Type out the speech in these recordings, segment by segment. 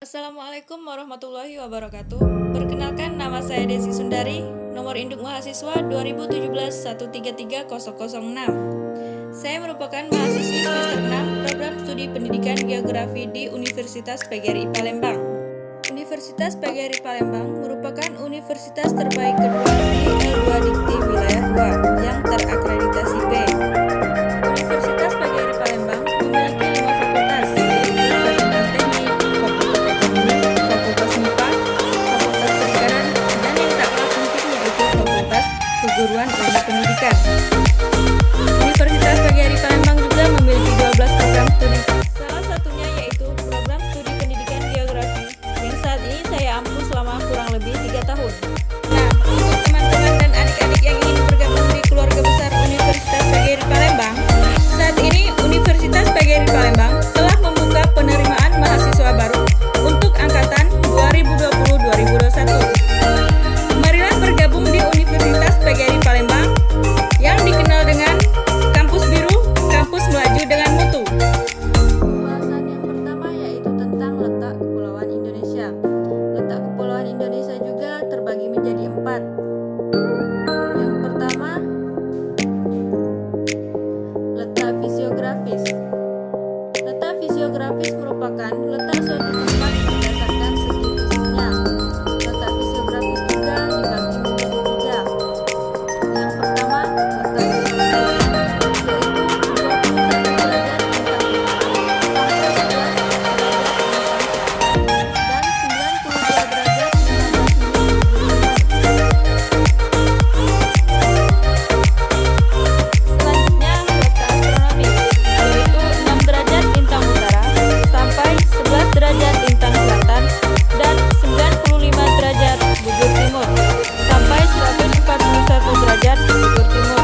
Assalamualaikum warahmatullahi wabarakatuh. Perkenalkan, nama saya Desi Sundari, nomor induk mahasiswa 2017 133 006. Saya merupakan mahasiswi semester 6 program studi pendidikan geografi di Universitas PGRI Palembang. Universitas PGRI Palembang merupakan universitas terbaik kedua di L2 Dikti Wilayah 2 yang terakreditasi B. Universitas PGRI Palembang memiliki 5 fakultas, yaitu Fakultas Teknik, Fakultas Ekonomi, Fakultas MIPA, Fakultas Perikanan, dan yang tak kalah penting yaitu Fakultas Keguruan Ilmu Pendidikan. Universitas PGRI Palembang juga memiliki 12 program studi. Salah satunya yaitu program studi pendidikan geografi yang saat ini saya ampuh selama kurang lebih 3 tahun. Nah, untuk teman-teman dan adik-adik yang ingin bergabung di keluarga besar Universitas PGRI Palembang, saat ini Universitas PGRI Palembang telah membuka penerimaan mahasiswa baru untuk angkatan 2020-2021. Marilah bergabung di Universitas PGRI Palembang yang dikenal dengan Kampus Biru, Kampus Melaju dengan Mutu. Pembahasan yang pertama yaitu tentang letak Kepulauan Indonesia. Letak Kepulauan Indonesia juga terbagi menjadi 4. Yang pertama, letak fisiografis. Letak fisiografis merupakan letak suatu tempat berdasarkan segi fisiknya. Letak fisiografis juga dibagi menjadi 3. Yang pertama, letak geografis, yaitu 21 derajat lintang utara sampai 11 derajat lintang selatan dan 15 derajat 15 timur sampai 141 derajat bujur timur.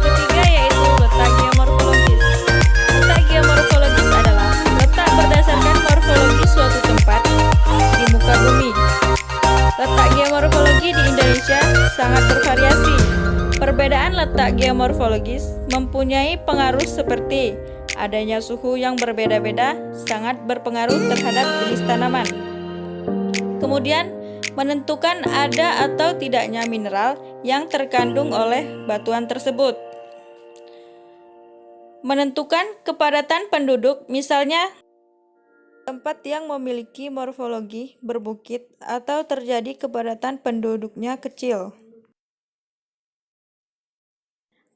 Ketiga yaitu letak geomorfologis. Letak geomorfologis adalah letak berdasarkan morfologi suatu tempat di muka bumi. Letak geomorfologi di Indonesia sangat bervariasi. Perbedaan letak geomorfologis mempunyai pengaruh seperti adanya suhu yang berbeda-beda sangat berpengaruh terhadap jenis tanaman. Kemudian, menentukan ada atau tidaknya mineral yang terkandung oleh batuan tersebut. Menentukan kepadatan penduduk, misalnya tempat yang memiliki morfologi berbukit atau terjadi kepadatan penduduknya kecil.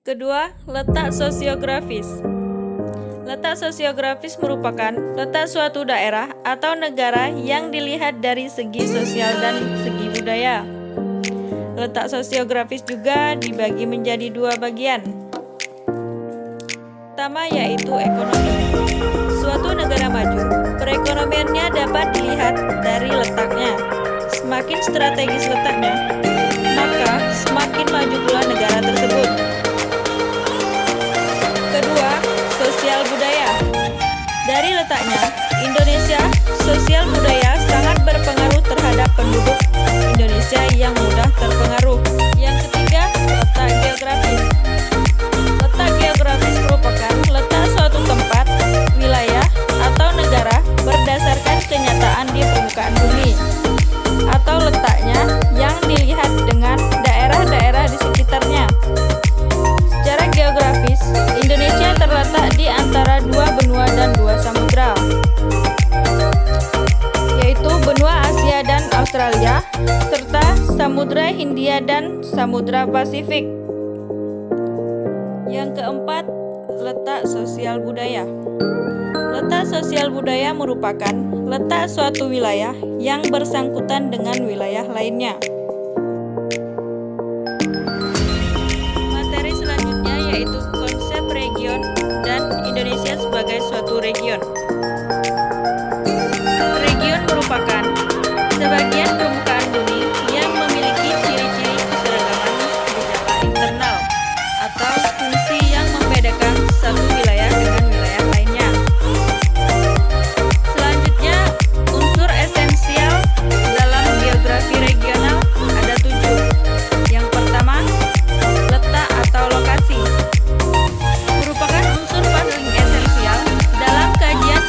Kedua, letak sosiografis. Letak sosiografis merupakan letak suatu daerah atau negara yang dilihat dari segi sosial dan segi budaya. Letak sosiografis juga dibagi menjadi 2 bagian. Pertama yaitu ekonomi. Suatu negara maju, perekonomiannya dapat dilihat dari letaknya. Semakin strategis letaknya, maka semakin maju pula negara tersebut. Kedua, sosial budaya. Dari letaknya, Indonesia sosial budaya sangat berpengaruh terhadap penduduk Indonesia yang mudah terpengaruh. Yang ketiga, letak geografis. Letak geografis merupakan letak suatu tempat, wilayah, atau negara berdasarkan kenyataan di permukaan bumi, atau letaknya yang dilihat dengan daerah-daerah di sekitarnya. Secara geografis, Indonesia terletak di antara 2 benua dan 2 samudra, yaitu benua Asia dan Australia, serta Samudra Hindia dan Samudra Pasifik. Yang keempat, letak sosial budaya. Letak sosial budaya merupakan letak suatu wilayah yang bersangkutan dengan wilayah lainnya. Materi selanjutnya yaitu konsep region dan Indonesia sebagai suatu region. Region merupakan sebagian permukaan bumi yang memiliki ciri-ciri keseragaman gejala internal atau fungsi yang membedakan satu wilayah dengan wilayah lainnya. Selanjutnya, unsur esensial dalam geografi regional ada 7. Yang pertama, letak atau lokasi. Merupakan unsur paling esensial dalam kajian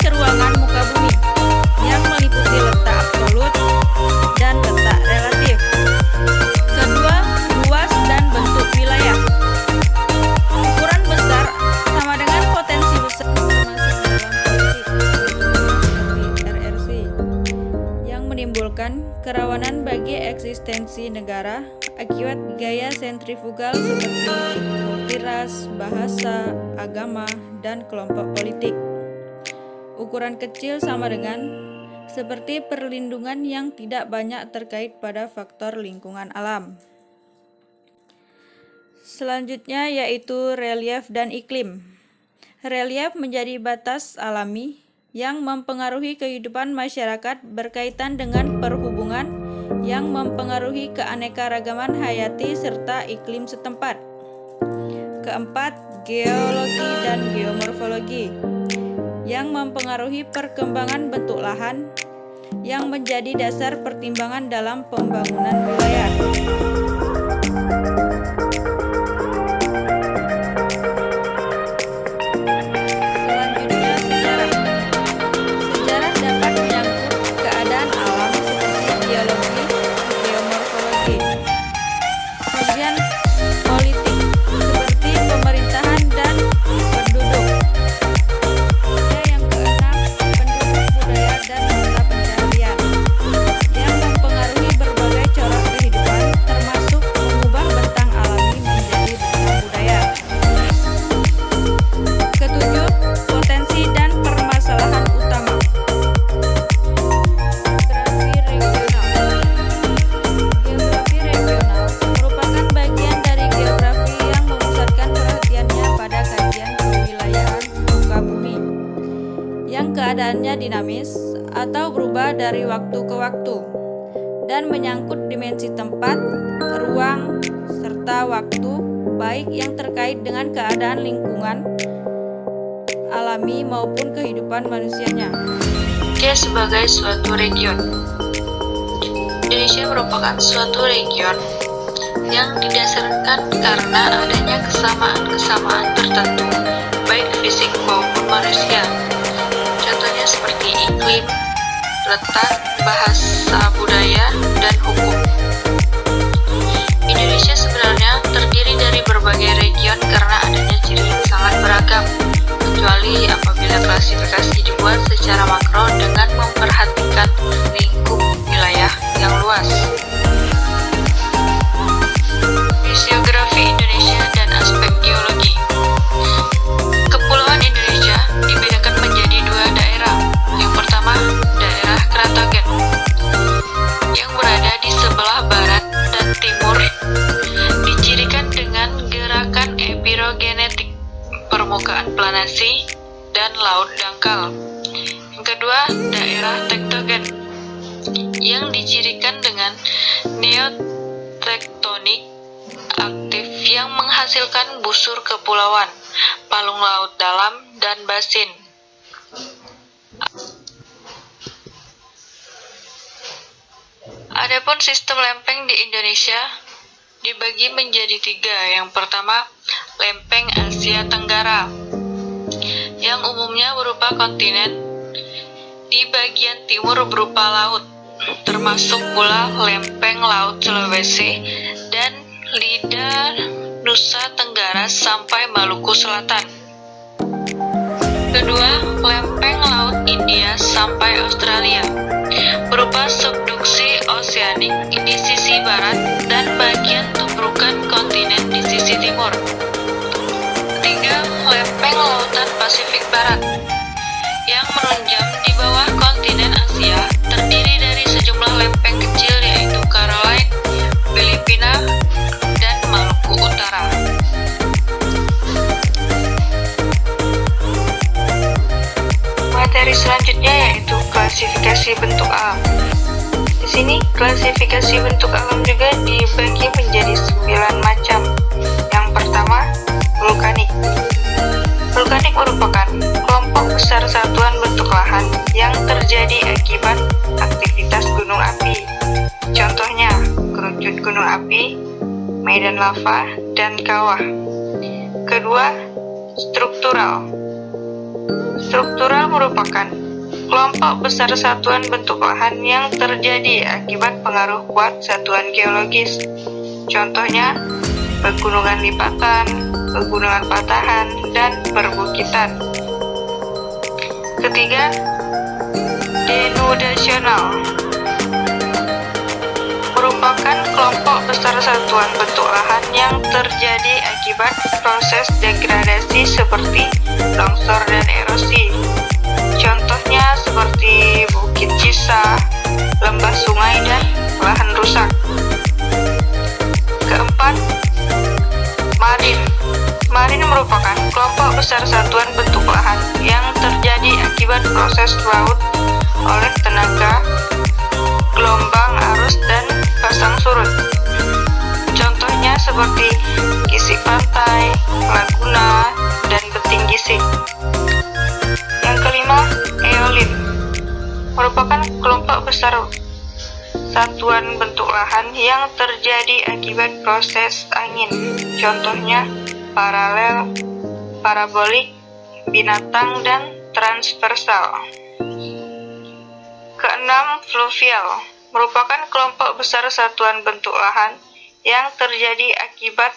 merupakan kerawanan bagi eksistensi negara akibat gaya sentrifugal seperti bukti ras, bahasa, agama, dan kelompok politik. Ukuran kecil sama dengan seperti perlindungan yang tidak banyak terkait pada faktor lingkungan alam. Selanjutnya yaitu relief dan iklim. Relief menjadi batas alami yang mempengaruhi kehidupan masyarakat berkaitan dengan perhubungan yang mempengaruhi keanekaragaman hayati serta iklim setempat. Keempat, geologi dan geomorfologi yang mempengaruhi perkembangan bentuk lahan yang menjadi dasar pertimbangan dalam pembangunan wilayah. Selanjutnya, sejarah. Sejarah dapat menyangkut keadaan alam seperti geologi, geomorfologi. Kemudian politik seperti pemerintahan dan penduduk. Yang keenam, penduduk, budaya, dan mata pencaharian yang mempengaruhi berbagai corak kehidupan, termasuk mengubah bentang alami menjadi bentang budaya. Ketujuh, potensi dan permasalahan utama. Geografi regional. Geografi regional merupakan bagian dari geografi yang memusatkan perhatiannya pada kajian kewilayahan muka bumi yang keadaannya dinamis atau berubah dari waktu ke waktu dan menyangkut dimensi tempat, ruang, serta waktu, baik yang terkait dengan keadaan lingkungan alami maupun kehidupan manusianya. Indonesia sebagai suatu region. Indonesia merupakan suatu region yang didasarkan karena adanya kesamaan-kesamaan tertentu, baik fisik maupun manusia. Contohnya seperti iklim, letak, bahasa, budaya, dan hukum. Indonesia sebenarnya terdiri dari berbagai region karena adanya ciri yang sangat beragam, kecuali apabila klasifikasi dibuat secara makro dengan memperhatikan lingkup wilayah yang luas. Fisiografi Indonesia dan aspek geologi. Kepulauan Indonesia dibedakan menjadi dua daerah. Yang pertama, daerah Kratogen yang berada di sebelah barat dan timur, dicirikan dengan gerakan epirogenetik, permukaan planasi, dan laut dangkal. Yang kedua, daerah tektogen yang dicirikan dengan neotektonik aktif yang menghasilkan busur kepulauan, palung laut dalam, dan basin. Adapun sistem lempeng di Indonesia dibagi menjadi tiga. Yang pertama, lempeng Asia Tenggara, yang umumnya berupa kontinen, di bagian timur berupa laut, termasuk pula lempeng Laut Sulawesi dan lidah Nusa Tenggara sampai Maluku Selatan. Kedua, lempeng Laut India sampai Australia, berupa subduksi oseanik di sisi barat dan bagian tumpukan kontinen di sisi timur. Ketiga, lempeng Lautan Pasifik Barat, yang menunjam di bawah kontinen Asia, terdiri dari sejumlah lempeng kecil yaitu Caroline, Filipina, dan Maluku Utara. Materi selanjutnya yaitu klasifikasi bentuk alam. Di sini klasifikasi bentuk alam juga dibagi menjadi 9 macam. Yang pertama, vulkanik. Vulkanik merupakan kelompok besar satuan bentuk lahan yang terjadi akibat aktivitas gunung api. Contohnya, kerucut gunung api, medan lava, dan kawah. Kedua, struktural. Struktural merupakan kelompok besar satuan bentuk lahan yang terjadi akibat pengaruh kuat satuan geologis. Contohnya, pegunungan lipatan, pegunungan patahan, dan perbukitan. Ketiga, denudasional. satuan bentuk lahan yang terjadi akibat proses degradasi seperti longsor dan erosi. Contohnya seperti bukit sisa, lembah sungai, dan lahan rusak. Keempat, marin. Marin merupakan kelompok besar satuan bentuk lahan yang terjadi akibat proses laut oleh tenaga gelombang, arus, dan pasang surut. Contohnya seperti gisik pantai, laguna, dan beting gisik. Yang kelima, eolin. Merupakan kelompok besar satuan bentuk lahan yang terjadi akibat proses angin. Contohnya paralel, parabolik, binatang, dan transversal. Keenam, fluvial. Merupakan kelompok besar satuan bentuk lahan yang terjadi akibat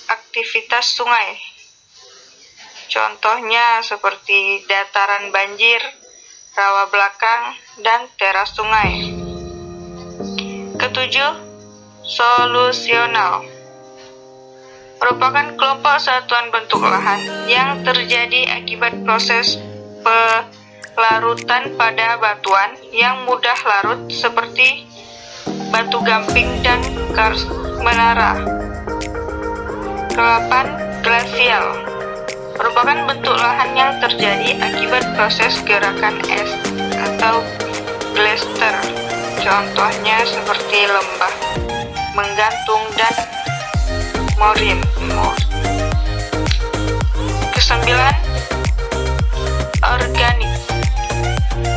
aktivitas sungai. Contohnya seperti dataran banjir, rawa belakang, dan teras sungai. Ketujuh, solusional. Merupakan kelompok satuan bentuk lahan yang terjadi akibat proses pelarutan pada batuan yang mudah larut seperti batu gamping dan kars menara. Kedelapan, glasial. Merupakan bentuk lahan yang terjadi akibat proses gerakan es atau glacier. Contohnya seperti lembah menggantung dan moraine. Kesembilan, organik.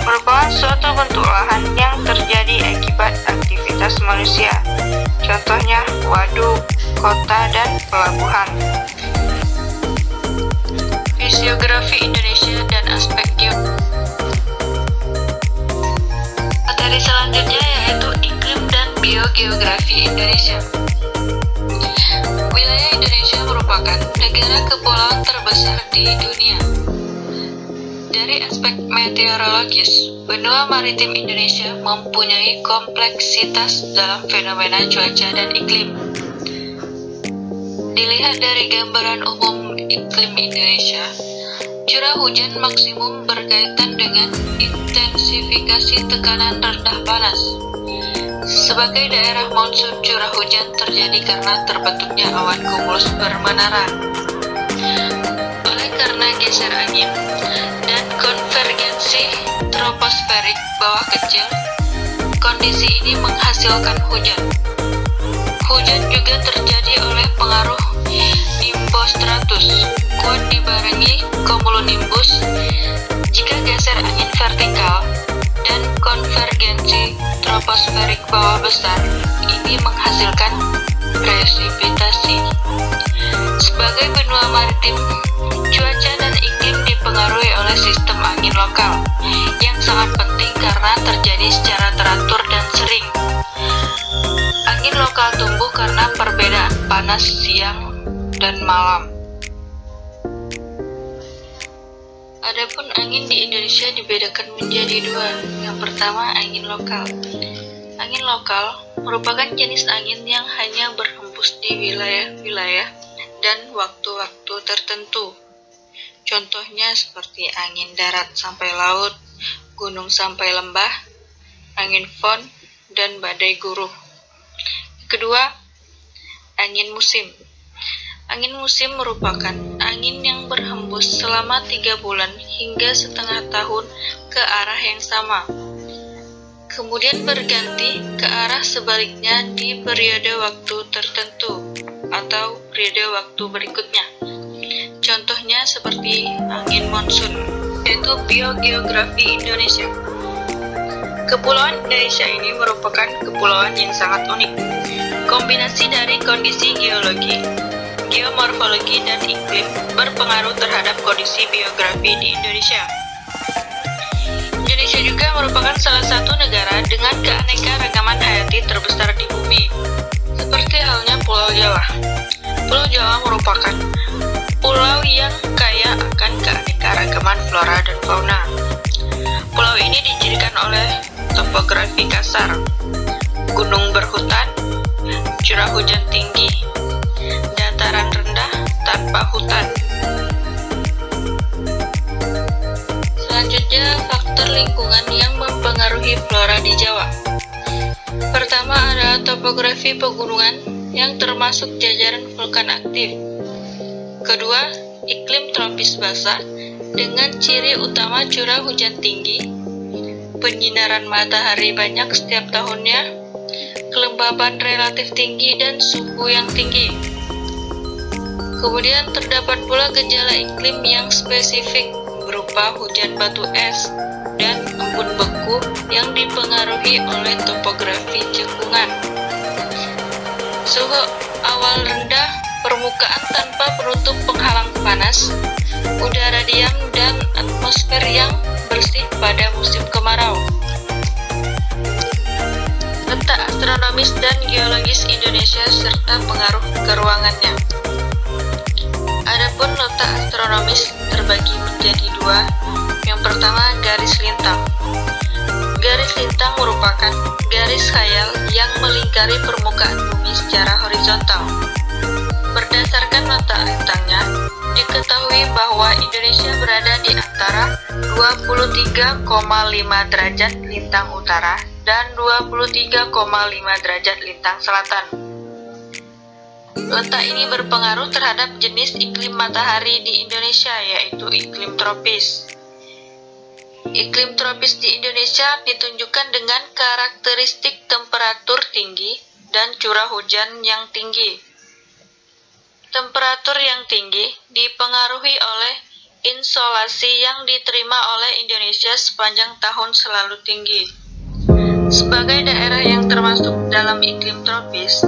Merupakan suatu bentuk lahan yang terjadi akibat aktivitas manusia. Contohnya waduk, kota, dan pelabuhan. Fisiografi Indonesia dan aspek materi selanjutnya yaitu iklim dan biogeografi Indonesia. Wilayah Indonesia merupakan negara kepulauan terbesar di dunia. Dari aspek meteorologis, benua maritim Indonesia mempunyai kompleksitas dalam fenomena cuaca dan iklim. Dilihat dari gambaran umum iklim Indonesia, curah hujan maksimum berkaitan dengan intensifikasi tekanan rendah panas. Sebagai daerah monsun, curah hujan terjadi karena terbentuknya awan kumulus bermenara. Oleh karena geser angin dan konvergensi troposferik bawah kecil, kondisi ini menghasilkan hujan. Hujan juga terjadi oleh pengaruh nimbostratus, kuat dibarengi cumulonimbus. Jika geser angin vertikal dan konvergensi troposferik bawah besar, ini menghasilkan presipitasi. Sebagai benua maritim, cuaca dan iklim dipengaruhi oleh sistem angin lokal yang sangat penting karena terjadi secara teratur dan sering. Angin lokal tumbuh karena perbedaan panas siang dan malam. Adapun angin di Indonesia dibedakan menjadi dua. Yang pertama, angin lokal. Angin lokal merupakan jenis angin yang hanya berhembus di wilayah-wilayah dan waktu-waktu tertentu. Contohnya seperti angin darat sampai laut, gunung sampai lembah, angin fon, dan badai guruh. Kedua, angin musim. Angin musim merupakan angin yang berhembus selama 3 bulan hingga setengah tahun ke arah yang sama. Kemudian berganti ke arah sebaliknya di periode waktu tertentu atau periode waktu berikutnya. Contohnya seperti angin monsun, yaitu biogeografi Indonesia. Kepulauan Indonesia ini merupakan kepulauan yang sangat unik. Kombinasi dari kondisi geologi, geomorfologi, dan iklim berpengaruh terhadap kondisi biografi di Indonesia. Indonesia juga merupakan salah satu negara dengan keanekaragaman hayati terbesar di bumi, seperti halnya Pulau Jawa. Pulau Jawa merupakan pulau yang kaya akan keanekaragaman flora dan fauna. Pulau ini dicirikan oleh topografi kasar, gunung berhutan, curah hujan tinggi, dataran rendah tanpa hutan. Selanjutnya, faktor lingkungan yang mempengaruhi flora di Jawa. Pertama adalah topografi pegunungan yang termasuk jajaran vulkan aktif. Kedua, iklim tropis basah dengan ciri utama curah hujan tinggi, penyinaran matahari banyak setiap tahunnya, kelembaban relatif tinggi, dan suhu yang tinggi. Kemudian terdapat pula gejala iklim yang spesifik berupa hujan batu es dan embun beku yang dipengaruhi oleh topografi cekungan. Suhu awal rendah, permukaan tanpa penutup penghalang panas, udara diam, dan atmosfer yang bersih pada musim kemarau. Letak astronomis dan geologis Indonesia serta pengaruh ke ruangannya. Adapun letak astronomis terbagi menjadi dua. Yang pertama, garis lintang. Garis lintang merupakan garis khayal yang melingkari permukaan bumi secara horizontal. Berdasarkan letak lintangnya, diketahui bahwa Indonesia berada di antara 23,5 derajat lintang utara dan 23,5 derajat lintang selatan. Letak ini berpengaruh terhadap jenis iklim matahari di Indonesia, yaitu iklim tropis. Iklim tropis di Indonesia ditunjukkan dengan karakteristik temperatur tinggi dan curah hujan yang tinggi. Temperatur yang tinggi dipengaruhi oleh insolasi yang diterima oleh Indonesia sepanjang tahun selalu tinggi. Sebagai daerah yang termasuk dalam iklim tropis,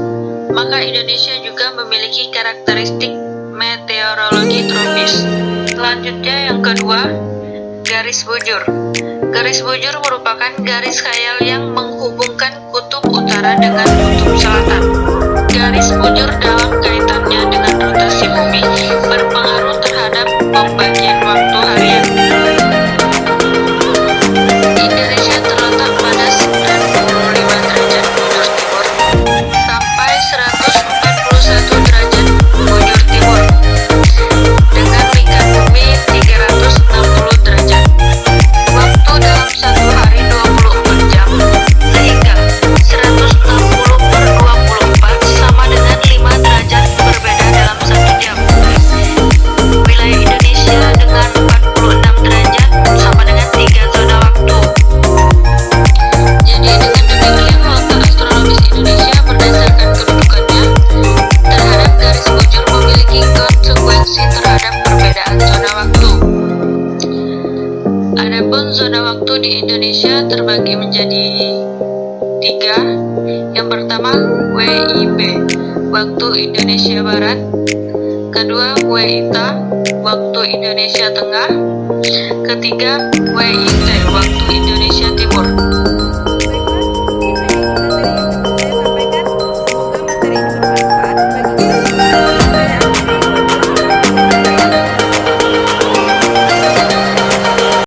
maka Indonesia juga memiliki karakteristik meteorologi tropis. Selanjutnya yang kedua, garis bujur. Garis bujur merupakan garis khayal yang menghubungkan kutub utara dengan kutub selatan. Garis bujur dalam kaitannya dengan rotasi bumi berpengaruh terhadap pembagian waktu harian. Indonesia terletak pada 95 derajat bujur timur sampai 141 derajat bujur timur, dengan lingkar bumi 360 derajat. Waktu dalam satu hari 24 jam, sehingga 160/24 sama dengan 5 derajat berbeda dalam 1 jam. Wilayah Indonesia dengan 46 derajat sama dengan 3 zona waktu. Jadi dengan demikian, letak astronomis Indonesia berdasarkan kedudukannya terhadap garis bujur memiliki konsekuensi terhadap perbedaan zona waktu. Adapun zona waktu di Indonesia terbagi menjadi 3. Yang pertama, WIB, waktu Indonesia Barat. Kedua, WIT, waktu Indonesia Tengah. Ketiga, WIT, waktu Indonesia Timur.